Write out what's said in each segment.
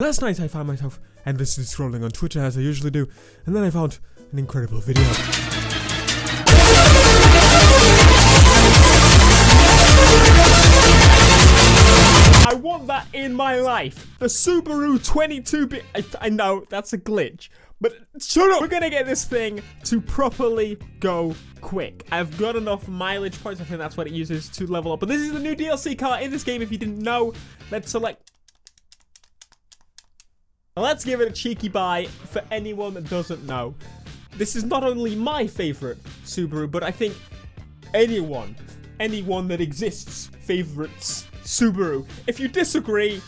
Last night I found myself endlessly scrolling on Twitter as I usually do, and then I found an incredible video. I want that in my life. The Subaru 22-bit. I know, that's a glitch. But shut up! We're gonna get this thing to properly go quick. I've got enough mileage points. I think that's what it uses to level up. But this is the new DLC car in this game. If you didn't know, let's select. Let's give it a cheeky buy for anyone that doesn't know. This is not only my favorite Subaru, but I think anyone that exists favorites Subaru. If you disagree,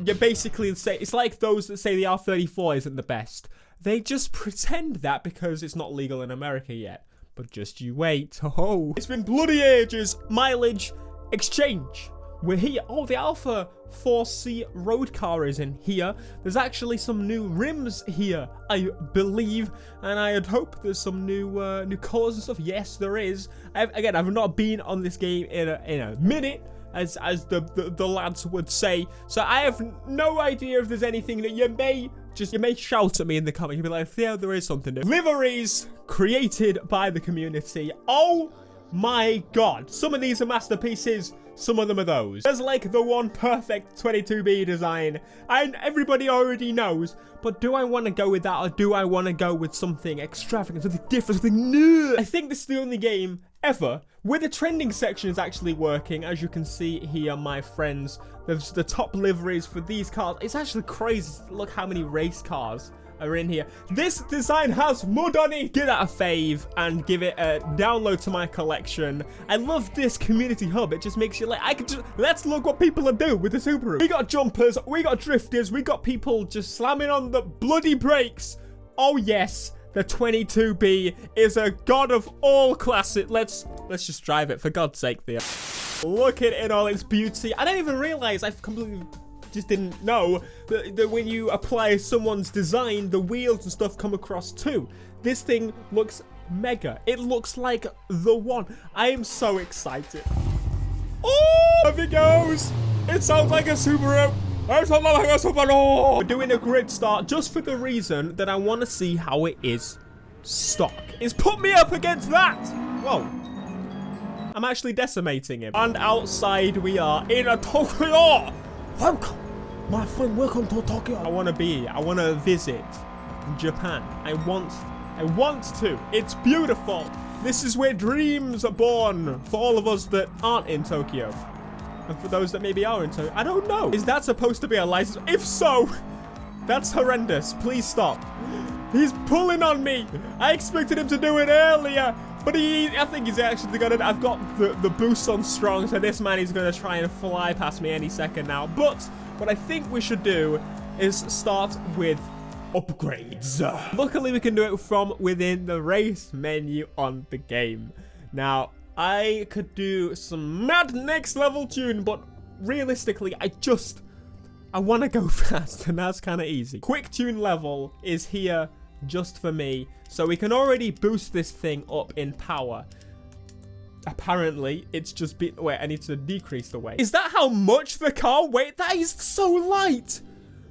you basically say it's like those that say the R34 isn't the best. They just pretend that because it's not legal in America yet. But just you wait. Oh, it's been bloody ages. Mileage exchange. We're here. Oh, the Alpha 4C road car is in here. There's actually some new rims here, I believe, and I had hoped there's some new colors and stuff. Yes, there is. I've not been on this game in a minute, as the lads would say. So I have no idea if there's anything that you may shout at me in the comments. You'll be like, yeah, there is something new. Liveries created by the community. Oh my god, some of these are masterpieces. Some of them are those. There's like the one perfect 22B design, and everybody already knows. But do I want to go with that, or do I want to go with something extravagant, something different, something new? I think this is the only game ever where the trending section is actually working. As you can see here, my friends, there's the top liveries for these cars. It's actually crazy. Look how many race cars are in here. This design has mud on it. Give that a fave and give it a download to my collection. I love this community hub. It just makes you like, let's look what people are doing with the Subaru. We got jumpers, we got drifters, we got people just slamming on the bloody brakes. Oh yes, the 22B is a god of all classic. Let's just drive it for God's sake, Theo. Look at it in all its beauty. I didn't even realize I've completely just didn't know that when you apply someone's design, the wheels and stuff come across too. This thing looks mega. It looks like the one. I am so excited. Oh, there it goes. It sounds like a Subaru. It sounds like a Subaru. We're doing a grid start just for the reason that I want to see how it is stock. It's put me up against that. Whoa. I'm actually decimating him. And outside we are in a Tokyo. Welcome, my friend, welcome to Tokyo. I want to visit Japan. I want to. It's beautiful. This is where dreams are born for all of us that aren't in Tokyo. And for those that maybe are in Tokyo. I don't know. Is that supposed to be a license? If so, that's horrendous. Please stop. He's pulling on me. I expected him to do it earlier. But I think he's actually gonna. I've got the boost on strong, so this man is gonna try and fly past me any second now. But what I think we should do is start with upgrades. Luckily, we can do it from within the race menu on the game. Now, I could do some mad next level tune, but realistically, I want to go fast, and that's kind of easy. Quick tune level is here just for me, so we can already boost this thing up in power. Apparently it's just wait, I need to decrease the weight. Is that how much the car weight? That is so light.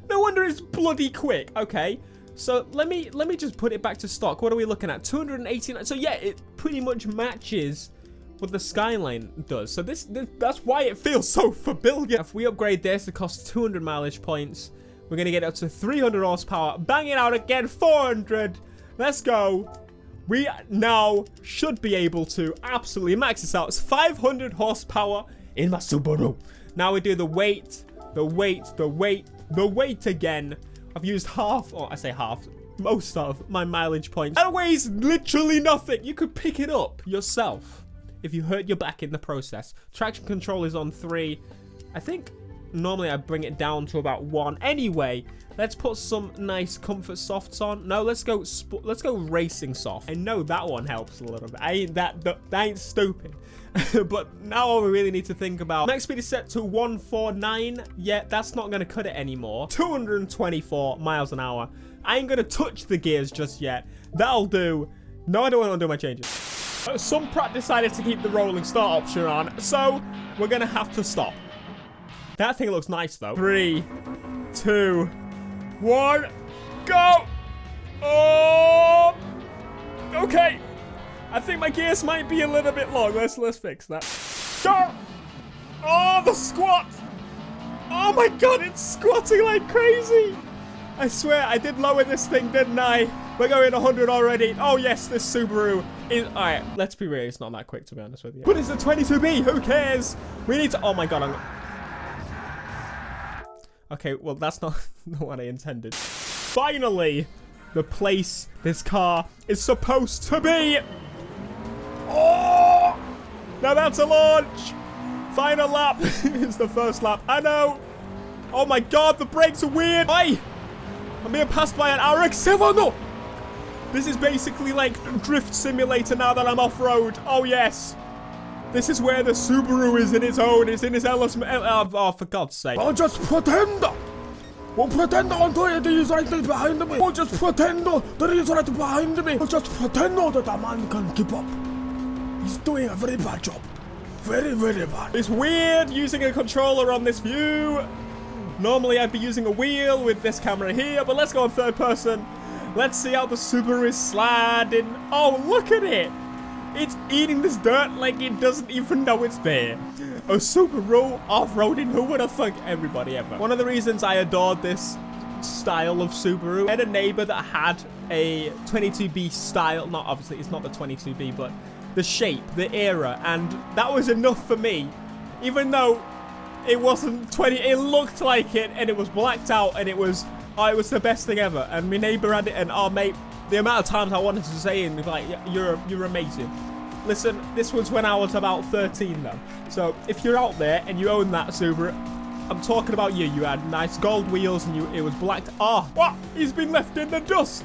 No wonder it's bloody quick. Okay, so let me just put it back to stock. What are we looking at? 289. So yeah, it pretty much matches what the Skyline does. So that's why it feels so familiar. If we upgrade this, it costs 200 mileage points. We're going to get up to 300 horsepower. Bang it out again. 400. Let's go. We now should be able to absolutely max this out. It's 500 horsepower in my Subaru. Now we do the weight again. I've used half, or I say half, most of my mileage points. That weighs literally nothing. You could pick it up yourself if you hurt your back in the process. Traction control is on 3. I think normally I bring it down to about 1. Anyway, let's put some nice comfort softs on. No, let's go racing soft. I know that one helps a little bit. That ain't stupid. But now all we really need to think about, max speed is set to 149. Yeah, that's not going to cut it anymore. 224 miles an hour. I ain't going to touch the gears just yet. That'll do. No, I don't want to do my changes. Some prat decided to keep the rolling start option on, so we're going to have to stop. That thing looks nice, though. 3, 2, 1, go! Oh! Okay. I think my gears might be a little bit long. Let's fix that. Oh, the squat! Oh my god, it's squatting like crazy! I swear, I did lower this thing, didn't I? We're going 100 already. Oh yes, this Subaru is... Alright, let's be real, it's not that quick to be honest with you. But it's a 22B, who cares? We need to... Oh my god, Okay, well that's not what I intended. Finally, the place this car is supposed to be. Oh! Now that's a launch. Final lap. It's the first lap. I know. Oh my god, the brakes are weird. I'm being passed by an RX-7. This is basically like drift simulator now that I'm off-road. Oh yes. This is where the Subaru is in its own. It's in its LS... Oh, for God's sake. I'll just pretend. We'll pretend until he's right behind me. We'll just pretend that he's right behind me. We'll just pretend that a man can keep up. He's doing a very bad job. Very, very bad. It's weird using a controller on this view. Normally I'd be using a wheel with this camera here, but let's go on third person. Let's see how the Subaru is sliding. Oh, look at it. It's eating this dirt like it doesn't even know it's there. A Subaru off-roading, who would have thunk? Everybody ever. One of the reasons I adored this style of Subaru, I had a neighbor that had a 22B style. Not obviously, it's not the 22B, but the shape, the era, and that was enough for me. Even though it wasn't 20, it looked like it, and it was blacked out, and it was the best thing ever. And my neighbor had it, and oh mate, the amount of times I wanted to say him, like, you're amazing. Listen, this was when I was about 13 though. So if you're out there and you own that Subaru, I'm talking about you. You had nice gold wheels and it was blacked. Oh, what? He's been left in the dust.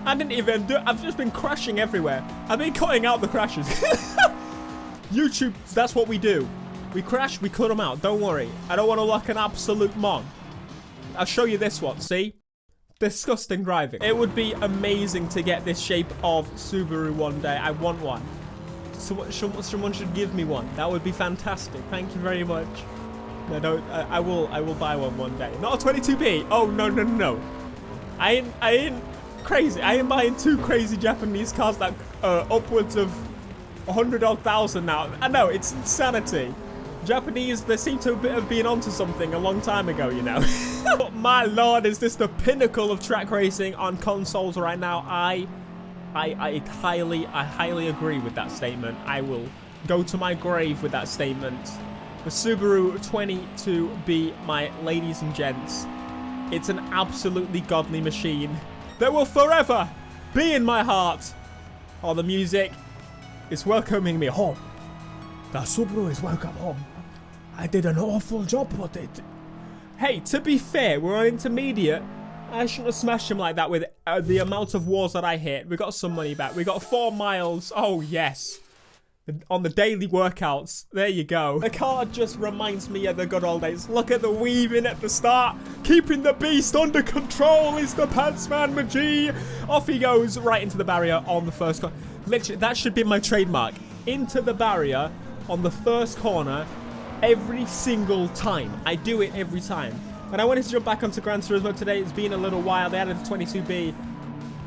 I didn't even do it. I've just been crashing everywhere. I've been cutting out the crashes. YouTube, that's what we do. We crash, we cut them out. Don't worry. I don't want to look an absolute mon. I'll show you this one. See? Disgusting driving. It would be amazing to get this shape of Subaru one day. I want one. Someone should give me one. That would be fantastic. Thank you very much. No, don't. I will buy one day. Not a 22B. Oh no. I ain't crazy. I ain't buying two crazy Japanese cars that are upwards of 100,000 now. I know it's insanity. Japanese, they seem to have been onto something a long time ago, you know. But my lord, is this the pinnacle of track racing on consoles right now? I highly agree with that statement. I will go to my grave with that statement. The Subaru 22B, my ladies and gents, it's an absolutely godly machine that will forever be in my heart. Oh, the music is welcoming me home. The Subaru is welcome home. I did an awful job with it. Hey, to be fair, we're on intermediate. I shouldn't have smashed him like that with the amount of walls that I hit. We got some money back. We got 4 miles. Oh, yes. On the daily workouts. There you go. The car just reminds me of the good old days. Look at the weaving at the start. Keeping the beast under control is the Pantsman Majee. Off he goes right into the barrier on the first corner. Literally, that should be my trademark. Into the barrier on the first corner every single time. I do it every time. When I wanted to jump back onto Gran Turismo today, it's been a little while. They added a 22B.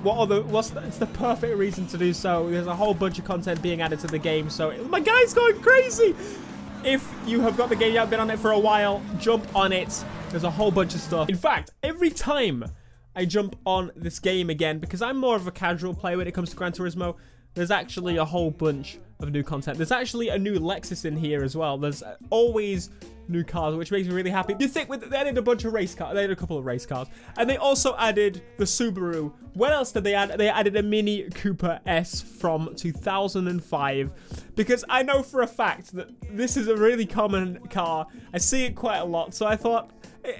It's the perfect reason to do so. There's a whole bunch of content being added to the game, so my guy's going crazy. If you have got the game, you haven't been on it for a while, jump on it. There's a whole bunch of stuff. In fact, every time I jump on this game again, because I'm more of a casual player when it comes to Gran Turismo, there's actually a whole bunch of new content. There's actually a new Lexus in here as well. There's always new cars, which makes me really happy. You think they added a bunch of race cars. They added a couple of race cars. And they also added the Subaru. What else did they add? They added a Mini Cooper S from 2005. Because I know for a fact that this is a really common car. I see it quite a lot. So I thought,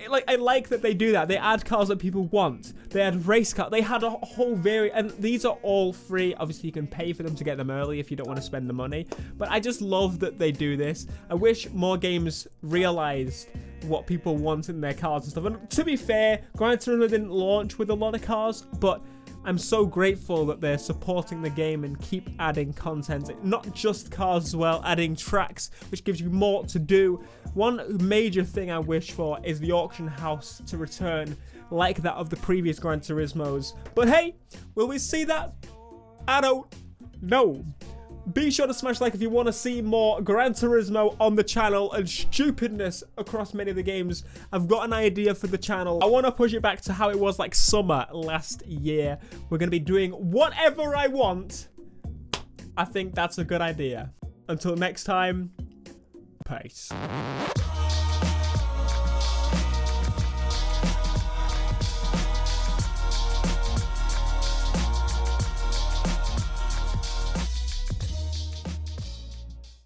I like that they do that. They add cars that people want. They had race cars. They had a whole and these are all free. Obviously, you can pay for them to get them early if you don't want to spend the money. But I just love that they do this. I wish more games realized what people want in their cars and stuff. And to be fair, Gran Turismo didn't launch with a lot of cars, but I'm so grateful that they're supporting the game and keep adding content, not just cars as well, adding tracks, which gives you more to do. One major thing I wish for is the auction house to return like that of the previous Gran Turismos. But hey, will we see that? I don't know. Be sure to smash like if you want to see more Gran Turismo on the channel and stupidness across many of the games. I've got an idea for the channel. I want to push it back to how it was like summer last year. We're going to be doing whatever I want. I think that's a good idea. Until next time, peace.